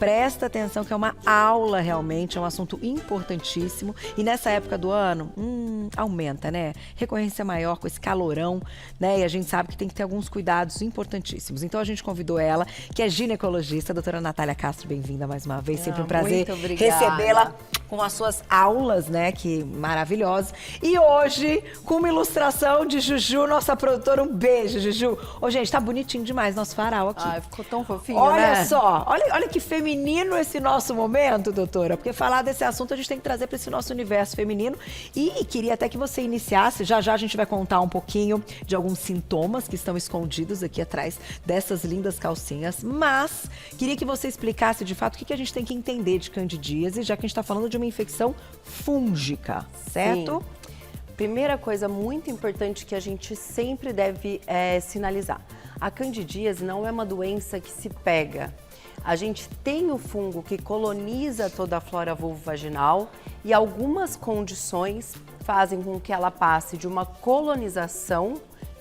Presta atenção que é uma aula realmente, é um assunto importantíssimo. E nessa época do ano, aumenta, né? Recorrência maior com esse calorão, né? E a gente sabe que tem que ter alguns cuidados importantíssimos. Então a gente convidou ela, que é ginecologista, a doutora Natália Castro, bem-vinda mais uma vez. Sempre um prazer recebê-la com as suas aulas, né? Que maravilhosas. E hoje, com uma ilustração de Juju, nossa produtora. Um beijo, Juju. Ô, gente, tá bonitinho demais nosso varal aqui. Ai, ficou tão fofinho, olha né? Só, olha que feminino esse nosso momento, doutora. Porque falar desse assunto a gente tem que trazer para esse nosso universo feminino. E queria até que você iniciasse. Já já a gente vai contar um pouquinho de alguns sintomas que estão escondidos aqui atrás dessas lindas calcinhas. Mas queria que você explicasse de fato o que a gente tem que entender de candidíase, já que a gente está falando de uma infecção fúngica, certo? Sim. Primeira coisa muito importante que a gente sempre deve sinalizar. A candidíase não é uma doença que se pega. A gente tem o fungo que coloniza toda a flora vulvovaginal e algumas condições fazem com que ela passe de uma colonização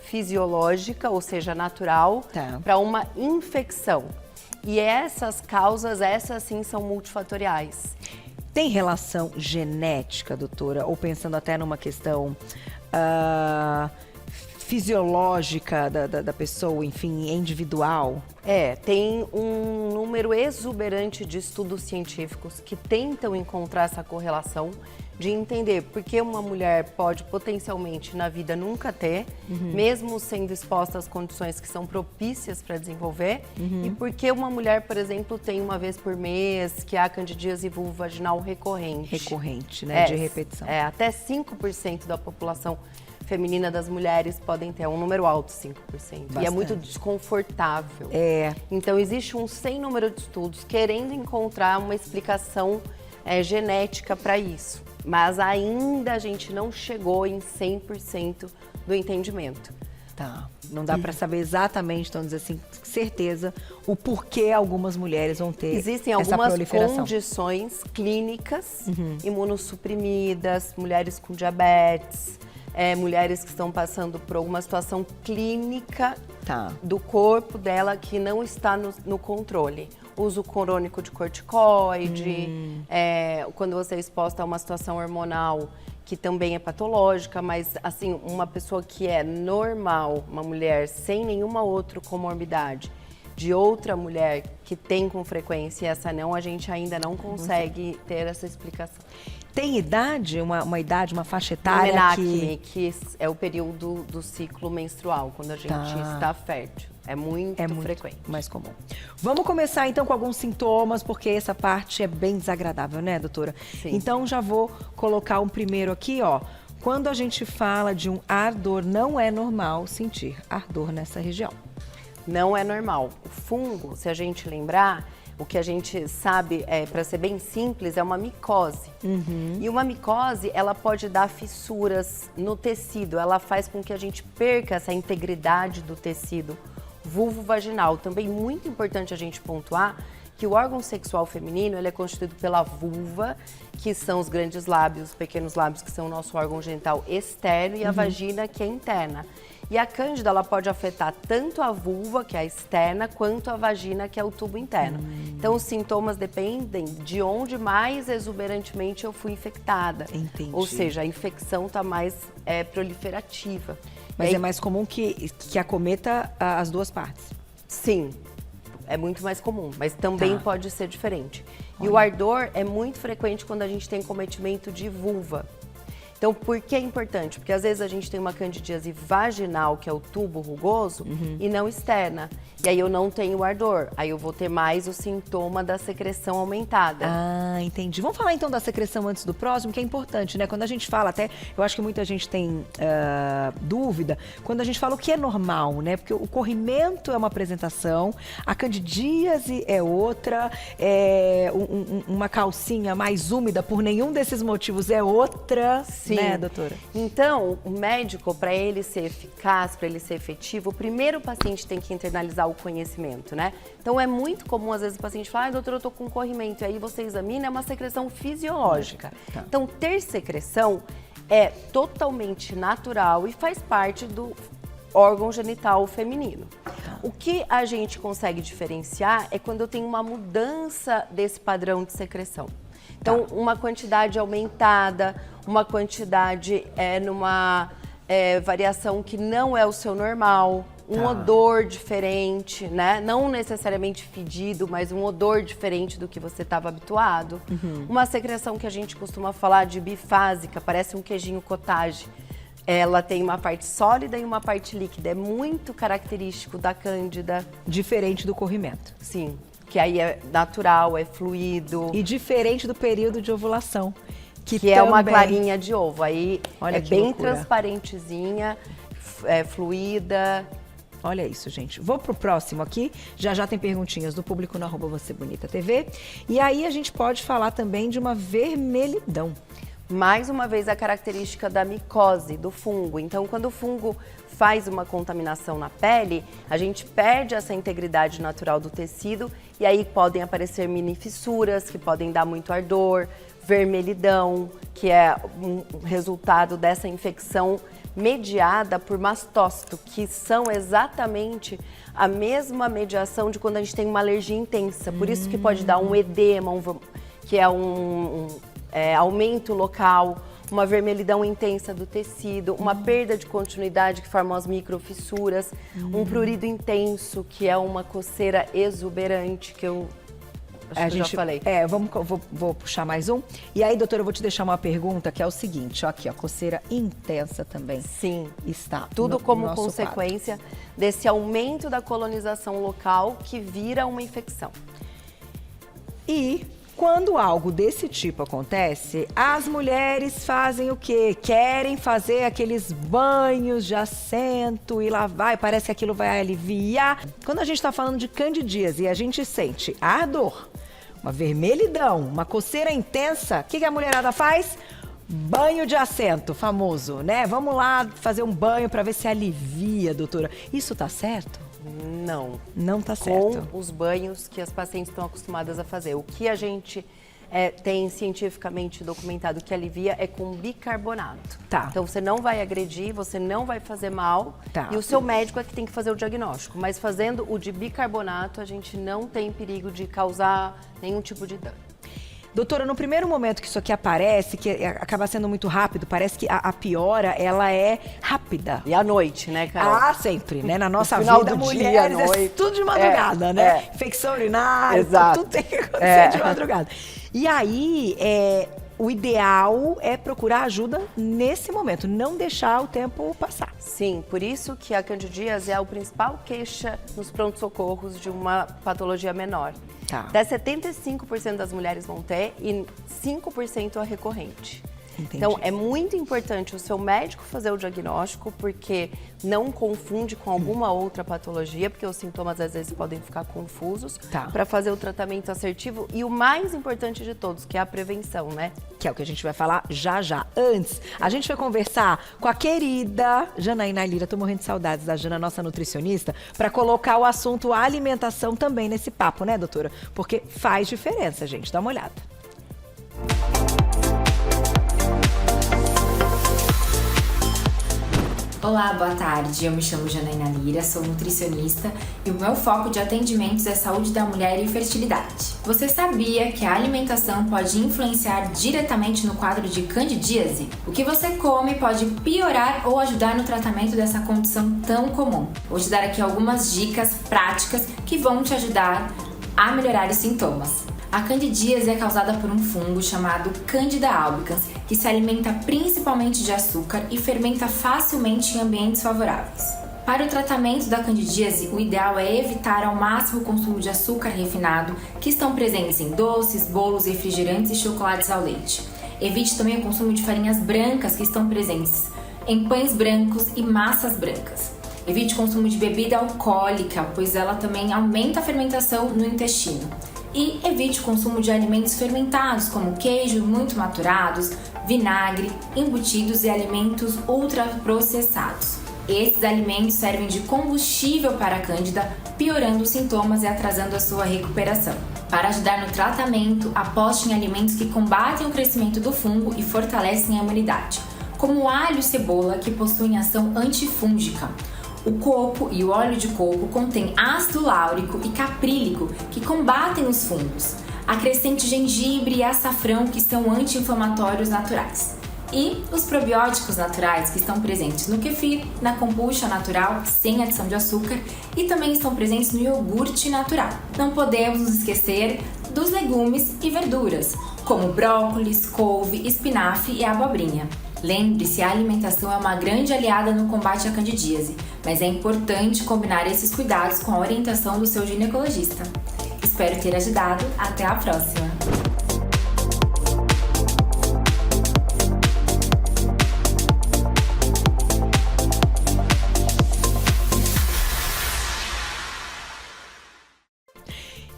fisiológica, ou seja, natural, para uma infecção. E essas causas, essas sim, são multifatoriais. Tem relação genética, doutora? Ou pensando até numa questão fisiológica da pessoa, enfim, individual? Tem um número exuberante de estudos científicos que tentam encontrar essa correlação, de entender por que uma mulher pode potencialmente na vida nunca ter, mesmo sendo exposta às condições que são propícias para desenvolver, e por que uma mulher, por exemplo, tem uma vez por mês que há candidíase vulvovaginal recorrente. Recorrente, né? De repetição. Até 5% da população feminina das mulheres podem ter, um número alto, 5%. Bastante. E é muito desconfortável. Então, existe um sem número de estudos querendo encontrar uma explicação genética para isso. Mas ainda a gente não chegou em 100% do entendimento. Tá. Não dá para saber exatamente, então dizer assim, certeza, o porquê algumas mulheres vão ter Existem essa algumas proliferação. Condições clínicas, imunossuprimidas, mulheres com diabetes, mulheres que estão passando por alguma situação clínica do corpo dela que não está no controle. Uso crônico de corticoide, quando você é exposta a uma situação hormonal que também é patológica, mas assim, uma pessoa que é normal, uma mulher sem nenhuma outra comorbidade, de outra mulher que tem com frequência e essa não, a gente ainda não consegue ter essa explicação. Tem idade, uma idade, uma faixa etária? Menacme, que é o período do ciclo menstrual, quando a gente está fértil. É muito frequente. Mais comum. Vamos começar então com alguns sintomas, porque essa parte é bem desagradável, né, doutora? Sim. Então já vou colocar um primeiro aqui, ó. Quando a gente fala de um ardor, não é normal sentir ardor nessa região. Não é normal. O fungo, se a gente lembrar, o que a gente sabe, para ser bem simples, é uma micose. E uma micose, ela pode dar fissuras no tecido. Ela faz com que a gente perca essa integridade do tecido vulvovaginal. Também muito importante a gente pontuar que o órgão sexual feminino ele é constituído pela vulva, que são os grandes lábios, os pequenos lábios, que são o nosso órgão genital externo, e a vagina, que é interna. E a cândida, ela pode afetar tanto a vulva, que é a externa, quanto a vagina, que é o tubo interno. Então, os sintomas dependem de onde mais exuberantemente eu fui infectada. Entendi. Ou seja, a infecção está mais proliferativa. Mas é mais comum que acometa as duas partes? Sim, é muito mais comum, mas também pode ser diferente. E o ardor é muito frequente quando a gente tem cometimento de vulva. Então, por que é importante? Porque às vezes a gente tem uma candidíase vaginal, que é o tubo rugoso, e não externa. E aí eu não tenho ardor. Aí eu vou ter mais o sintoma da secreção aumentada. Ah, entendi. Vamos falar então da secreção antes do próximo, que é importante, né? Quando a gente fala, até, eu acho que muita gente tem dúvida, quando a gente fala o que é normal, né? Porque o corrimento é uma apresentação, a candidíase é outra, uma calcinha mais úmida por nenhum desses motivos é outra. Sim. Né, doutora? Então, o médico, para ele ser eficaz, para ele ser efetivo, o primeiro paciente tem que internalizar o conhecimento, né? Então, é muito comum, às vezes, o paciente fala, doutora, eu tô com corrimento, e aí você examina, é uma secreção fisiológica. Então, ter secreção é totalmente natural e faz parte do órgão genital feminino. O que a gente consegue diferenciar é quando eu tenho uma mudança desse padrão de secreção. Então, uma quantidade aumentada, uma quantidade numa variação que não é o seu normal, um odor diferente, né? Não necessariamente fedido, mas um odor diferente do que você estava habituado. Uma secreção que a gente costuma falar de bifásica, parece um queijinho cottage. Ela tem uma parte sólida e uma parte líquida. É muito característico da Cândida. Diferente do corrimento. Sim, que aí é natural, é fluido. E diferente do período de ovulação. Que é uma clarinha de ovo. Aí olha, é bem loucura. Transparentezinha, fluida. Olha isso, gente. Vou pro próximo aqui. Já tem perguntinhas do público no @VocêBonitaTV. E aí a gente pode falar também de uma vermelhidão. Mais uma vez a característica da micose, do fungo. Então, quando o fungo faz uma contaminação na pele, a gente perde essa integridade natural do tecido e aí podem aparecer mini fissuras que podem dar muito ardor, vermelhidão, que é um resultado dessa infecção mediada por mastócito, que são exatamente a mesma mediação de quando a gente tem uma alergia intensa. Por isso que pode dar um edema, que é aumento local, uma vermelhidão intensa do tecido, uma perda de continuidade que formam as microfissuras, um prurido intenso, que é uma coceira exuberante, que eu acho que eu já falei. Vou puxar mais um. E aí, doutora, eu vou te deixar uma pergunta que é o seguinte, ó, aqui, ó, coceira intensa também. Sim. Está tudo como consequência desse aumento da colonização local que vira uma infecção. E quando algo desse tipo acontece, as mulheres fazem o quê? Querem fazer aqueles banhos de assento e lá vai, parece que aquilo vai aliviar. Quando a gente está falando de candidíase e a gente sente ardor, uma vermelhidão, uma coceira intensa, o que a mulherada faz? Banho de assento, famoso, né? Vamos lá fazer um banho para ver se alivia, doutora. Isso tá certo? Não. Não tá certo. Com os banhos que as pacientes estão acostumadas a fazer. O que a gente tem cientificamente documentado que alivia é com bicarbonato. Tá. Então você não vai agredir, você não vai fazer mal. Tá. E o seu médico é que tem que fazer o diagnóstico. Mas fazendo o de bicarbonato, a gente não tem perigo de causar nenhum tipo de dano. Doutora, no primeiro momento que isso aqui aparece, que acaba sendo muito rápido, parece que a piora, ela é rápida. E à noite, né, Carol? Ah, sempre, né? Na nossa no final vida, do mulheres, dia, à noite. é tudo de madrugada, né? Infecção urinária, exato. Tudo tem que acontecer de madrugada. E aí, o ideal é procurar ajuda nesse momento, não deixar o tempo passar. Sim, por isso que a candidíase é a principal queixa nos pronto-socorros de uma patologia menor. Tá. Até 75% das mulheres vão ter e 5% é recorrente. Entendi. Então, é muito importante o seu médico fazer o diagnóstico, porque não confunde com alguma outra patologia, porque os sintomas às vezes podem ficar confusos, para fazer o tratamento assertivo e o mais importante de todos, que é a prevenção, né? Que é o que a gente vai falar já. Antes, a gente vai conversar com a querida Janaína Lira, tô morrendo de saudades da Jana, nossa nutricionista, para colocar o assunto alimentação também nesse papo, né, doutora? Porque faz diferença, gente, dá uma olhada. Olá, boa tarde. Eu me chamo Janaína Lira, sou nutricionista e o meu foco de atendimentos é saúde da mulher e fertilidade. Você sabia que a alimentação pode influenciar diretamente no quadro de candidíase? O que você come pode piorar ou ajudar no tratamento dessa condição tão comum. Vou te dar aqui algumas dicas práticas que vão te ajudar a melhorar os sintomas. A candidíase é causada por um fungo chamado Candida albicans, que se alimenta principalmente de açúcar e fermenta facilmente em ambientes favoráveis. Para o tratamento da candidíase, o ideal é evitar ao máximo o consumo de açúcar refinado, que estão presentes em doces, bolos, refrigerantes e chocolates ao leite. Evite também o consumo de farinhas brancas, que estão presentes em pães brancos e massas brancas. Evite o consumo de bebida alcoólica, pois ela também aumenta a fermentação no intestino. E evite o consumo de alimentos fermentados, como queijo muito maturados, vinagre, embutidos e alimentos ultraprocessados. Esses alimentos servem de combustível para a cândida, piorando os sintomas e atrasando a sua recuperação. Para ajudar no tratamento, aposte em alimentos que combatem o crescimento do fungo e fortalecem a imunidade, como o alho e cebola, que possuem ação antifúngica. O coco e o óleo de coco contêm ácido láurico e caprílico que combatem os fungos. Acrescente gengibre e açafrão que são anti-inflamatórios naturais. E os probióticos naturais que estão presentes no kefir, na kombucha natural, sem adição de açúcar, e também estão presentes no iogurte natural. Não podemos nos esquecer dos legumes e verduras, como brócolis, couve, espinafre e abobrinha. Lembre-se, a alimentação é uma grande aliada no combate à candidíase, mas é importante combinar esses cuidados com a orientação do seu ginecologista. Espero ter ajudado. Até a próxima!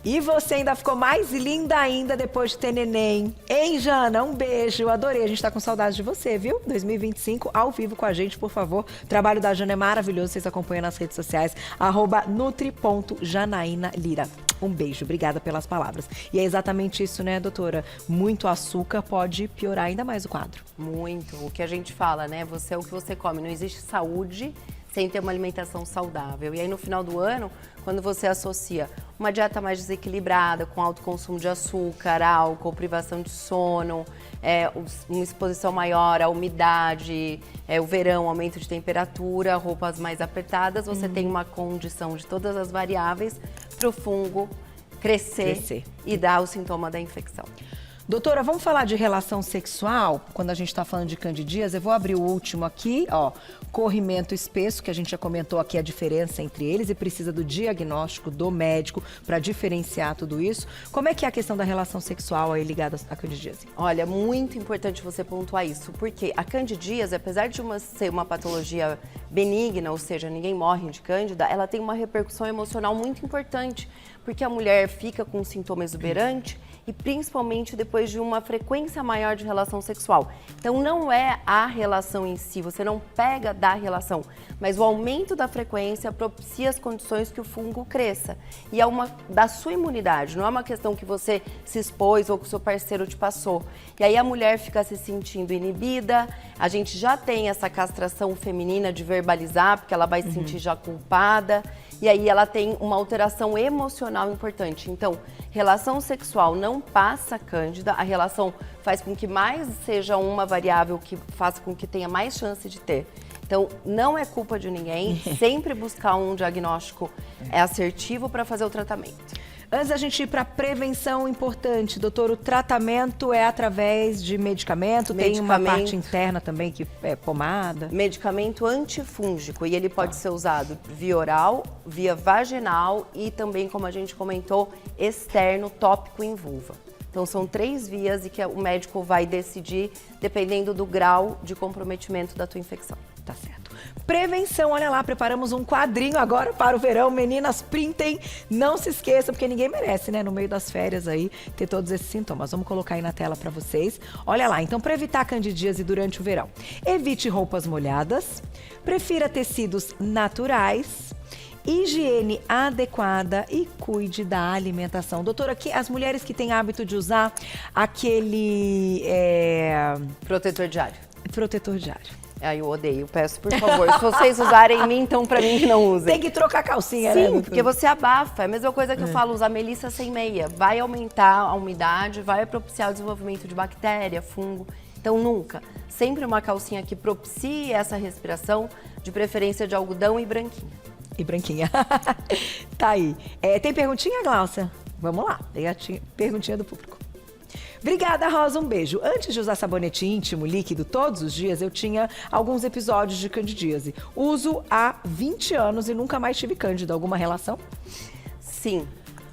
E você ainda ficou mais linda ainda depois de ter neném. Hein, Jana? Um beijo. Adorei. A gente tá com saudade de você, viu? 2025, ao vivo com a gente, por favor. O trabalho da Jana é maravilhoso. Vocês acompanham nas redes sociais. @nutri.janaínalira. Um beijo. Obrigada pelas palavras. E é exatamente isso, né, doutora? Muito açúcar pode piorar ainda mais o quadro. Muito. O que a gente fala, né? Você é o que você come. Não existe saúde sem ter uma alimentação saudável. E aí, no final do ano, quando você associa uma dieta mais desequilibrada, com alto consumo de açúcar, álcool, privação de sono, uma exposição maior à umidade, o verão, aumento de temperatura, roupas mais apertadas, você tem uma condição de todas as variáveis para o fungo crescer e dar o sintoma da infecção. Doutora, vamos falar de relação sexual? Quando a gente está falando de candidíase, eu vou abrir o último aqui, ó. Corrimento espesso, que a gente já comentou aqui a diferença entre eles e precisa do diagnóstico do médico para diferenciar tudo isso. Como é que é a questão da relação sexual aí ligada à candidíase? Olha, muito importante você pontuar isso, porque a candidíase, apesar de ser uma patologia benigna, ou seja, ninguém morre de cândida, ela tem uma repercussão emocional muito importante, porque a mulher fica com um sintoma exuberante e principalmente depois de uma frequência maior de relação sexual. Então não é a relação em si, você não pega da relação, mas o aumento da frequência propicia as condições que o fungo cresça. E é uma da sua imunidade, não é uma questão que você se expôs ou que o seu parceiro te passou. E aí a mulher fica se sentindo inibida, a gente já tem essa castração feminina de verbalizar, porque ela vai se sentir já culpada. E aí ela tem uma alteração emocional importante. Então, relação sexual não passa cândida, a relação faz com que mais seja uma variável que faça com que tenha mais chance de ter. Então, não é culpa de ninguém, sempre buscar um diagnóstico assertivo para fazer o tratamento. Antes da gente ir para prevenção importante, doutor, o tratamento é através de medicamento, tem uma parte interna também que é pomada? Medicamento antifúngico e ele pode ser usado via oral, via vaginal e também, como a gente comentou, externo, tópico em vulva. Então são 3 vias e que o médico vai decidir dependendo do grau de comprometimento da tua infecção. Tá certo. Prevenção, olha lá, preparamos um quadrinho agora para o verão. Meninas, printem, não se esqueçam, porque ninguém merece, né, no meio das férias aí, ter todos esses sintomas. Vamos colocar aí na tela para vocês. Olha lá, então, para evitar candidíase durante o verão, evite roupas molhadas, prefira tecidos naturais, higiene adequada e cuide da alimentação. Doutora, aqui as mulheres que têm hábito de usar aquele... Protetor diário. Protetor diário. Ai, eu odeio, peço por favor. Se vocês usarem em mim, então pra mim que não usem. Tem que trocar a calcinha, né? Sim, porque você abafa. É a mesma coisa que eu falo, usar melissa sem meia. Vai aumentar a umidade, vai propiciar o desenvolvimento de bactéria, fungo. Então nunca. Sempre uma calcinha que propicie essa respiração, de preferência de algodão e branquinha. E branquinha. Tá aí. Tem perguntinha, Glaucia? Vamos lá. Tem a perguntinha do público. Obrigada, Rosa, um beijo. Antes de usar sabonete íntimo líquido todos os dias, eu tinha alguns episódios de candidíase. Uso há 20 anos e nunca mais tive cândida. Alguma relação? Sim.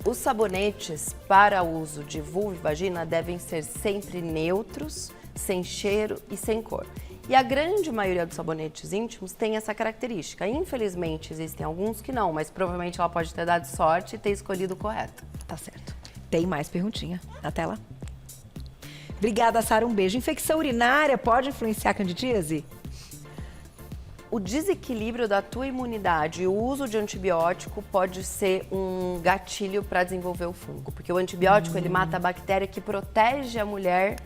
Os sabonetes para uso de vulva e vagina devem ser sempre neutros, sem cheiro e sem cor. E a grande maioria dos sabonetes íntimos tem essa característica. Infelizmente, existem alguns que não, mas provavelmente ela pode ter dado sorte e ter escolhido o correto. Tá certo. Tem mais perguntinha na tela? Obrigada, Sara. Um beijo. Infecção urinária pode influenciar a candidíase? O desequilíbrio da tua imunidade e o uso de antibiótico pode ser um gatilho para desenvolver o fungo. Porque o antibiótico, ele mata a bactéria que protege a mulher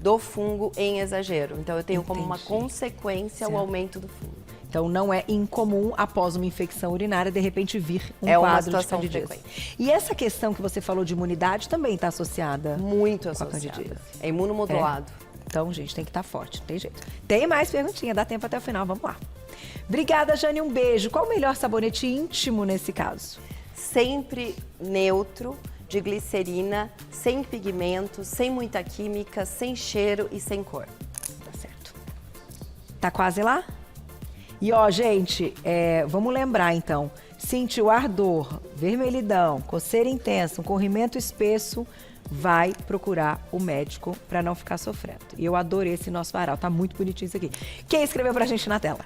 do fungo em exagero. Então, eu tenho como uma consequência o aumento do fungo. Então, não é incomum, após uma infecção urinária, de repente vir um É uma quadro de situação candidíase. frequente. E essa questão que você falou de imunidade também está associada Muito com a associada. candidíase. É imunomodulado. Então, gente, tem que estar forte, não tem jeito. Tem mais perguntinha, dá tempo até o final, vamos lá. Obrigada, Jane, um beijo. Qual o melhor sabonete íntimo nesse caso? Sempre neutro, de glicerina, sem pigmento, sem muita química, sem cheiro e sem cor. Tá certo. Tá quase lá? E ó, gente, vamos lembrar então. Sentiu ardor, vermelhidão, coceira intensa, um corrimento espesso, vai procurar o médico para não ficar sofrendo. E eu adorei esse nosso varal, tá muito bonitinho isso aqui. Quem escreveu pra gente na tela?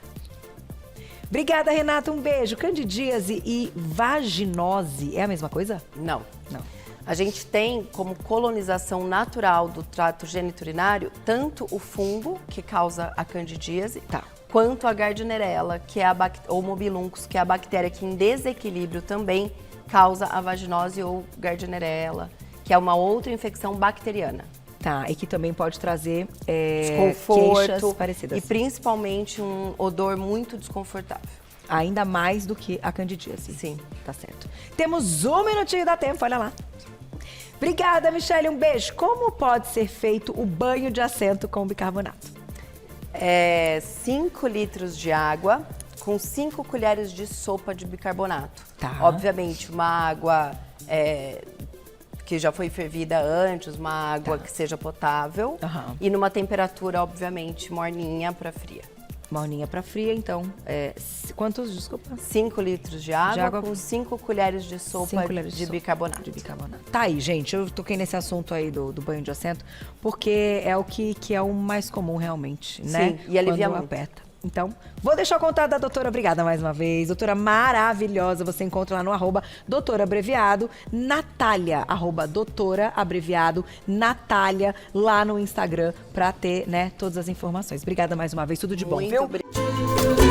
Obrigada, Renata, um beijo. Candidíase e vaginose é a mesma coisa? Não. Não. A gente tem como colonização natural do trato geniturinário tanto o fungo, que causa a candidíase, Tá. quanto a Gardnerella, que é ou Mobiluncus, que é a bactéria que em desequilíbrio também causa a vaginose ou Gardnerella, que é uma outra infecção bacteriana. Tá, e que também pode trazer Desconforto queixas parecidas. e principalmente um odor muito desconfortável. Ainda mais do que a candidíase. Sim. Tá certo. Temos um minutinho, dá tempo, olha lá. Obrigada, Michele, um beijo. Como pode ser feito o banho de assento com bicarbonato? 5 litros de água com 5 colheres de sopa de bicarbonato. Tá. Obviamente, uma água que já foi fervida antes, uma água que seja potável. Aham. E numa temperatura, obviamente, morninha para fria. Morninha pra fria, então, quantos, desculpa? 5 litros de água com 5 colheres de sopa 5 colheres de sopa bicarbonato. de bicarbonato. Tá aí, gente, eu toquei nesse assunto aí do banho de assento, porque é o que é o mais comum realmente, né? Sim, e alivia quando muito. aperta. Então, vou deixar o contato da doutora. Obrigada mais uma vez. Doutora maravilhosa. Você encontra lá no @doutora abreviado Natália, @doutora abreviado Natália, lá no Instagram, pra ter, né, todas as informações. Obrigada mais uma vez. Tudo de bom, Muito viu? obrigada.